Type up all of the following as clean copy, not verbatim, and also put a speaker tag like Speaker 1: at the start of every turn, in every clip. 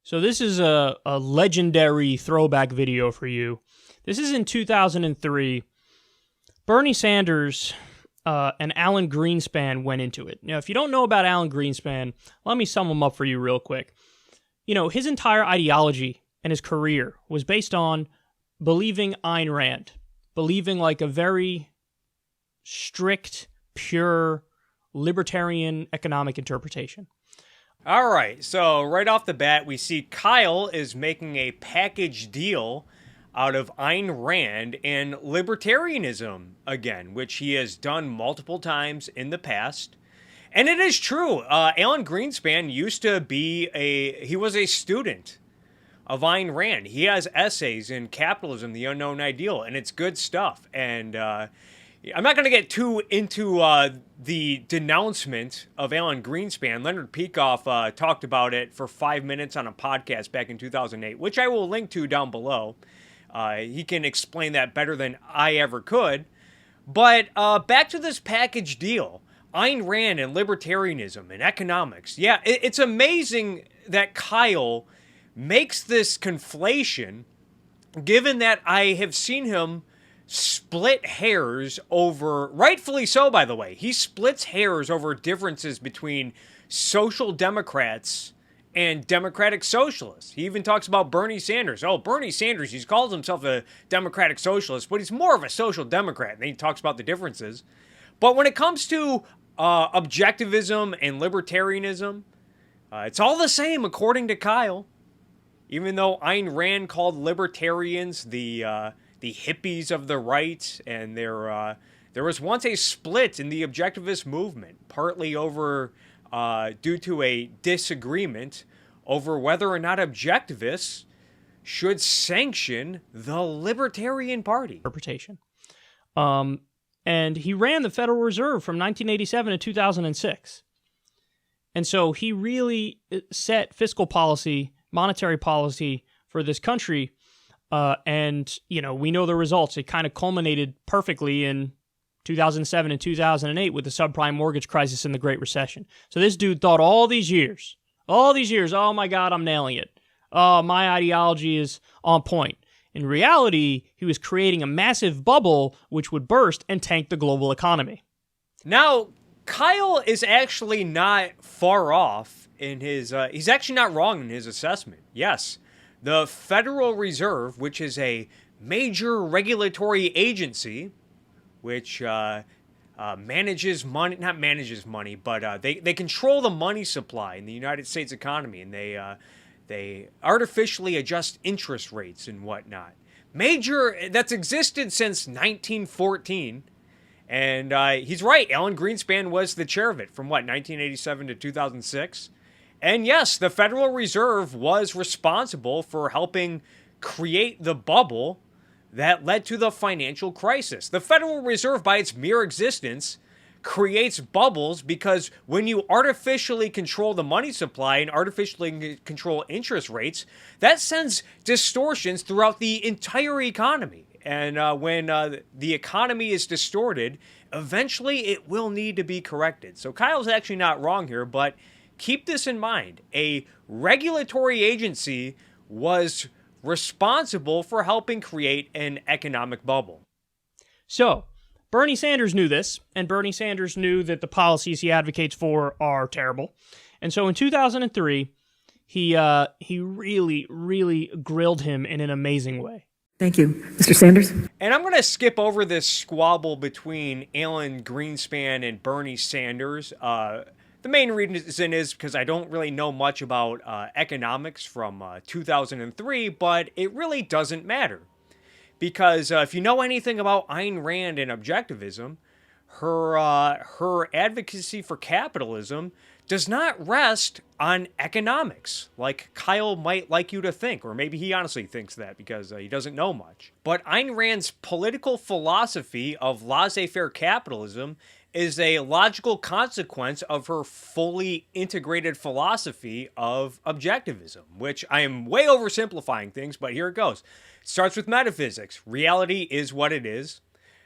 Speaker 1: So this is a legendary throwback video for you. This is in 2003. Bernie Sanders and Alan Greenspan went into it. Now, if you don't know about Alan Greenspan, let me sum him up for you real quick. You know, his entire ideology and his career was based on believing Ayn Rand, believing like a very strict, pure, libertarian economic interpretation.
Speaker 2: All right, so right off the bat, we see Kyle is making a package deal out of Ayn Rand and libertarianism again, which he has done multiple times in the past. And it is true, Alan Greenspan used to be he was a student of Ayn Rand. He has essays in Capitalism, the Unknown Ideal, and it's good stuff. And I'm not going to get too into the denouncement of Alan Greenspan. Leonard Peikoff talked about it for 5 minutes on a podcast back in 2008, which I will link to down below. He can explain that better than I ever could. But back to this package deal. Ayn Rand and libertarianism and economics. Yeah, it's amazing that Kyle makes this conflation, given that I have seen him split hairs over, rightfully so, by the way. He splits hairs over differences between social democrats and democratic socialists. He even talks about Bernie Sanders. Oh, Bernie Sanders, he calls himself a democratic socialist, but he's more of a social democrat. And then he talks about the differences. But when it comes to objectivism and libertarianism, it's all the same according to Kyle. Even though Ayn Rand called libertarians the hippies of the right, and there was once a split in the objectivist movement, partly over due to a disagreement over whether or not objectivists should sanction the Libertarian Party.
Speaker 1: Interpretation. And he ran the Federal Reserve from 1987 to 2006. And so he really set fiscal policy, monetary policy for this country. And, you know, we know the results. It kind of culminated perfectly in 2007 and 2008 with the subprime mortgage crisis and the Great Recession. So this dude thought all these years, oh my God, I'm nailing it. Oh, my ideology is on point. In reality, he was creating a massive bubble which would burst and tank the global economy.
Speaker 2: Now, Kyle is actually not far off in his, he's actually not wrong in his assessment. Yes, the Federal Reserve, which is a major regulatory agency, which manages money, not manages money, but they control the money supply in the United States economy, and they artificially adjust interest rates and whatnot. That's existed since 1914. And he's right. Alan Greenspan was the chair of it from 1987 to 2006. And yes, the Federal Reserve was responsible for helping create the bubble that led to the financial crisis. The Federal Reserve, by its mere existence, creates bubbles because when you artificially control the money supply and artificially control interest rates, that sends distortions throughout the entire economy. And when the economy is distorted, eventually it will need to be corrected. So Kyle's actually not wrong here, but keep this in mind. A regulatory agency was responsible for helping create an economic bubble.
Speaker 1: So Bernie Sanders knew this, and Bernie Sanders knew that the policies he advocates for are terrible. And so in 2003, he really, really grilled him in an amazing way.
Speaker 3: Thank you, Mr. Sanders.
Speaker 2: And I'm going to skip over this squabble between Alan Greenspan and Bernie Sanders. The main reason is because I don't really know much about economics from 2003, but it really doesn't matter. Because if you know anything about Ayn Rand and objectivism, her advocacy for capitalism does not rest on economics, like Kyle might like you to think, or maybe he honestly thinks that because he doesn't know much. But Ayn Rand's political philosophy of laissez-faire capitalism is a logical consequence of her fully integrated philosophy of objectivism, which I am way oversimplifying things, but here it goes. It starts with metaphysics. Reality is what it is.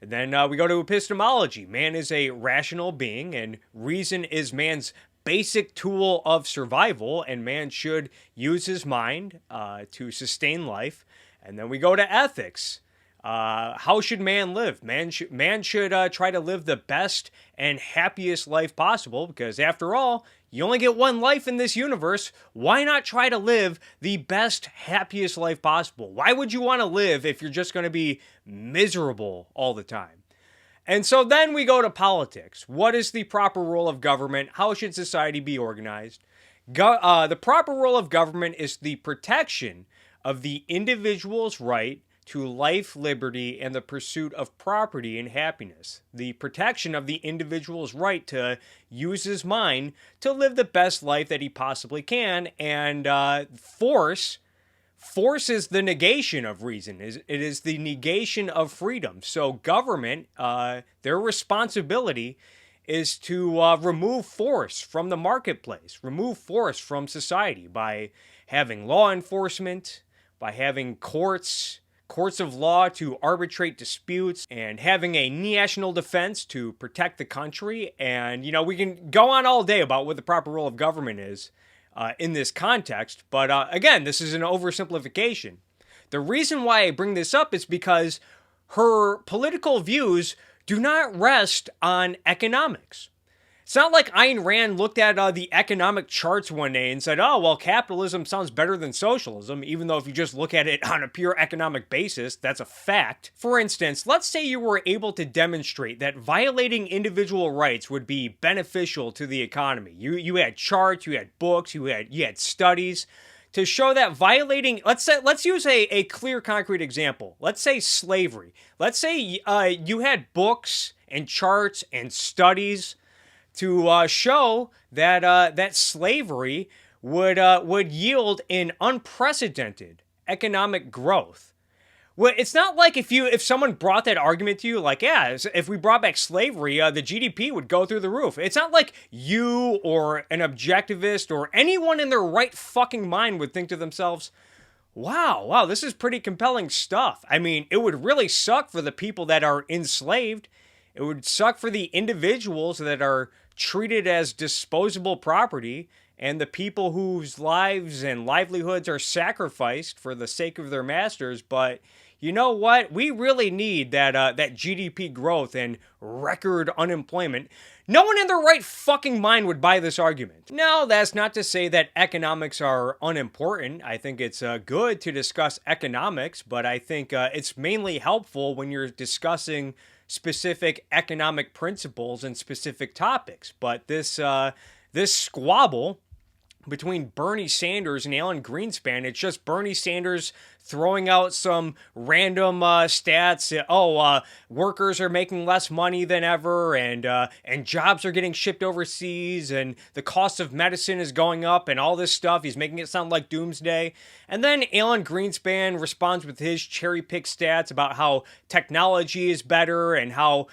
Speaker 2: And then we go to epistemology. Man is a rational being, and reason is man's basic tool of survival, and man should use his mind to sustain life. And then we go to ethics. How should man live? Man should try to live the best and happiest life possible, because after all, you only get one life in this universe. Why not try to live the best, happiest life possible? Why would you want to live if you're just going to be miserable all the time? And so then we go to politics. What is the proper role of government? How should society be organized? The proper role of government is the protection of the individual's right to life, liberty, and the pursuit of property and happiness. The protection of the individual's right to use his mind to live the best life that he possibly can, and force is the negation of reason. It is the negation of freedom. So government, their responsibility is to remove force from the marketplace, remove force from society by having law enforcement, by having courts of law to arbitrate disputes, and having a national defense to protect the country. And, we can go on all day about what the proper role of government is in this context. But again, this is an oversimplification. The reason why I bring this up is because her political views do not rest on economics. It's not like Ayn Rand looked at the economic charts one day and said, oh, well, capitalism sounds better than socialism, even though if you just look at it on a pure economic basis, that's a fact. For instance, let's say you were able to demonstrate that violating individual rights would be beneficial to the economy. You had charts, you had books, you had studies to show that violating, let's use a clear, concrete example. Let's say slavery. Let's say you had books and charts and studies to show that that slavery would yield an unprecedented economic growth. Well, it's not like if someone brought that argument to you, like, yeah, if we brought back slavery, the GDP would go through the roof. It's not like you or an objectivist or anyone in their right fucking mind would think to themselves, wow, this is pretty compelling stuff. I mean, it would really suck for the people that are enslaved. It would suck for the individuals that are treated as disposable property, and the people whose lives and livelihoods are sacrificed for the sake of their masters. But you know what? We really need that GDP growth and record unemployment. No one in their right fucking mind would buy this argument. Now, that's not to say that economics are unimportant. I think it's good to discuss economics, but I think it's mainly helpful when you're discussing specific economic principles and specific topics. But this squabble between Bernie Sanders and Alan Greenspan, it's just Bernie Sanders throwing out some random stats. Workers are making less money than ever, and jobs are getting shipped overseas, and the cost of medicine is going up, and all this stuff. He's making it sound like doomsday. And then Alan Greenspan responds with his cherry-picked stats about how technology is better, and how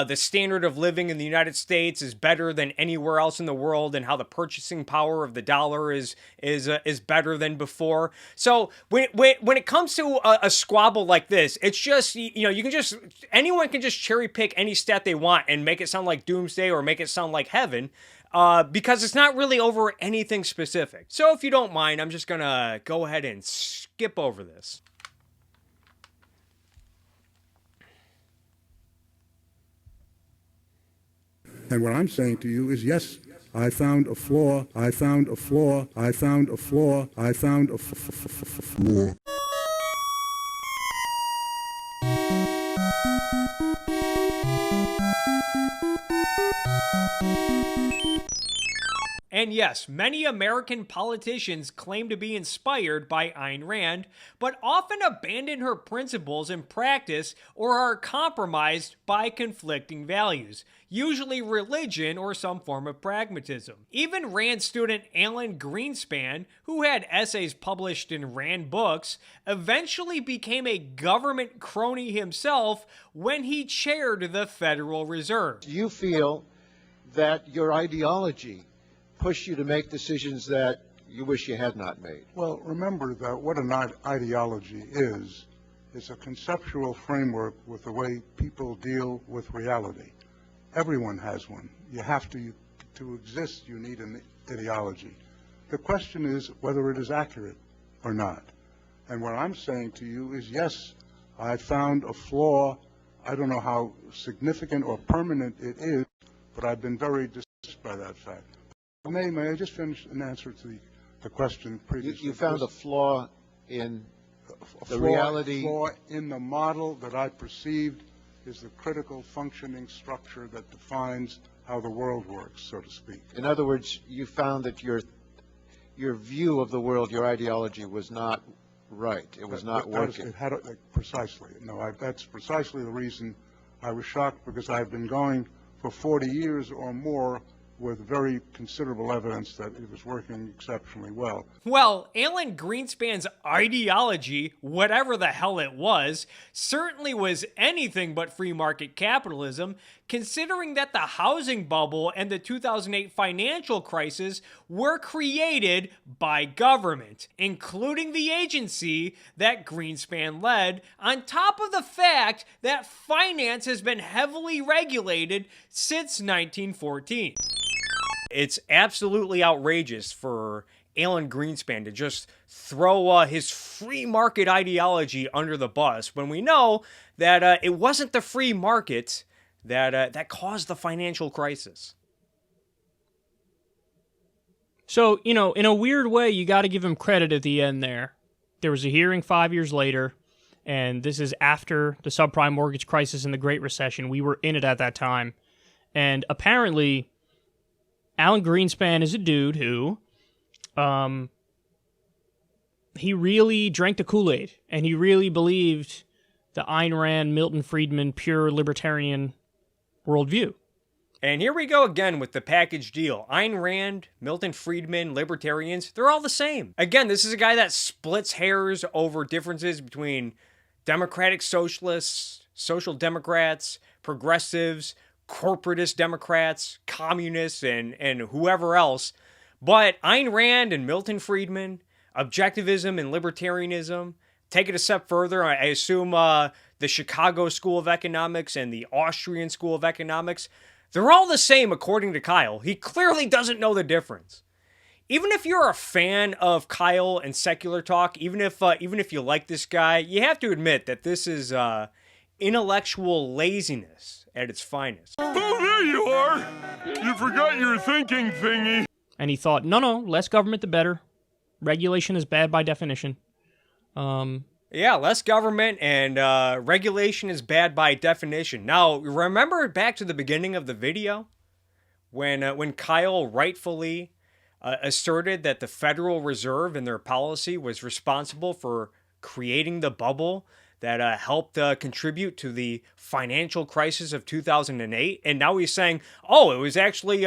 Speaker 2: the standard of living in the United States is better than anywhere else in the world, and how the purchasing power of the dollar is better than before. So when it comes to a squabble like this, it's just, anyone can just cherry pick any stat they want and make it sound like doomsday or make it sound like heaven, because it's not really over anything specific. So if you don't mind, I'm just gonna go ahead and skip over this.
Speaker 4: And what I'm saying to you is, yes, I found a flaw, I found a flaw, I found a flaw, I found a flaw.
Speaker 2: And yes, many American politicians claim to be inspired by Ayn Rand, but often abandon her principles in practice or are compromised by conflicting values, usually religion or some form of pragmatism. Even Rand student Alan Greenspan, who had essays published in Rand books, eventually became a government crony himself when he chaired the Federal Reserve.
Speaker 5: Do you feel that your ideology push you to make decisions that you wish you had not made?
Speaker 4: Well, remember that what an ideology is a conceptual framework with the way people deal with reality. Everyone has one. You have to to exist, you need an ideology. The question is whether it is accurate or not. And what I'm saying to you is, yes, I found a flaw. I don't know how significant or permanent it is, but I've been very distressed by that fact. May I just finish an answer to the question previously?
Speaker 5: You found a flaw in the reality.
Speaker 4: A flaw in the model that I perceived is the critical functioning structure that defines how the world works, so to speak.
Speaker 5: In other words, you found that your view of the world, your ideology, was not right. It was not working.
Speaker 4: Precisely. No, that's precisely the reason I was shocked, because I've been going for 40 years or more with very considerable evidence that it was working exceptionally well.
Speaker 2: Well, Alan Greenspan's ideology, whatever the hell it was, certainly was anything but free market capitalism, considering that the housing bubble and the 2008 financial crisis were created by government, including the agency that Greenspan led, on top of the fact that finance has been heavily regulated since 1914. It's absolutely outrageous for Alan Greenspan to just throw his free market ideology under the bus when we know that it wasn't the free market that caused the financial crisis.
Speaker 1: So, in a weird way, you got to give him credit at the end there. There was a hearing 5 years later, and this is after the subprime mortgage crisis and the Great Recession. We were in it at that time. And apparently, Alan Greenspan is a dude who, he really drank the Kool-Aid, and he really believed the Ayn Rand, Milton Friedman, pure libertarian worldview.
Speaker 2: And here we go again with the package deal. Ayn Rand, Milton Friedman, libertarians, they're all the same. Again, this is a guy that splits hairs over differences between democratic socialists, social democrats, progressives, corporatist Democrats, communists, and whoever else. But Ayn Rand and Milton Friedman, Objectivism and libertarianism, take it a step further, I assume the Chicago School of Economics and the Austrian School of Economics, they're all the same according to Kyle. He clearly doesn't know the difference. Even if you're a fan of Kyle and secular talk, even if you like this guy, you have to admit that this is intellectual laziness at its finest.
Speaker 6: Oh, there you are! You forgot your thinking thingy.
Speaker 1: And he thought, no, less government the better. Regulation is bad by definition.
Speaker 2: Yeah, less government and regulation is bad by definition. Now, remember back to the beginning of the video when Kyle rightfully asserted that the Federal Reserve and their policy was responsible for creating the bubble that helped contribute to the financial crisis of 2008, and now he's saying, "Oh, it was actually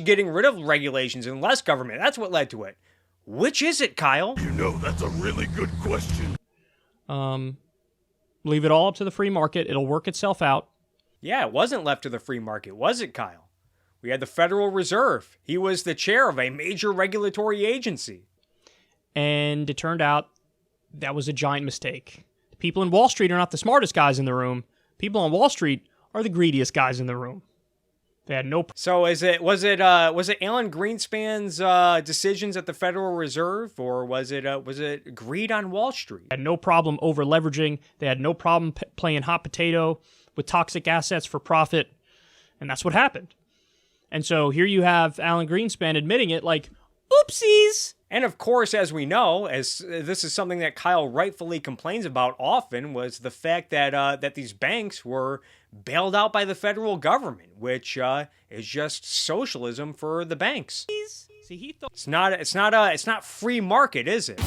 Speaker 2: getting rid of regulations and less government. That's what led to it." Which is it, Kyle?
Speaker 6: You know, that's a really good question.
Speaker 1: Leave it all up to the free market. It'll work itself out.
Speaker 2: Yeah, it wasn't left to the free market, was it, Kyle? We had the Federal Reserve. He was the chair of a major regulatory agency.
Speaker 1: And it turned out that was a giant mistake. People in Wall Street are not the smartest guys in the room. People on Wall Street are the greediest guys in the room. They had no.
Speaker 2: So was it Alan Greenspan's decisions at the Federal Reserve, or was it greed on Wall Street?
Speaker 1: Had no problem over leveraging. They had no problem playing hot potato with toxic assets for profit, and that's what happened. And so here you have Alan Greenspan admitting it, like, oopsies.
Speaker 2: And of course, as we know, as this is something that Kyle rightfully complains about often, was the fact that these banks were bailed out by the federal government, which is just socialism for the banks.
Speaker 1: See, he thought
Speaker 2: It's not free market, is it?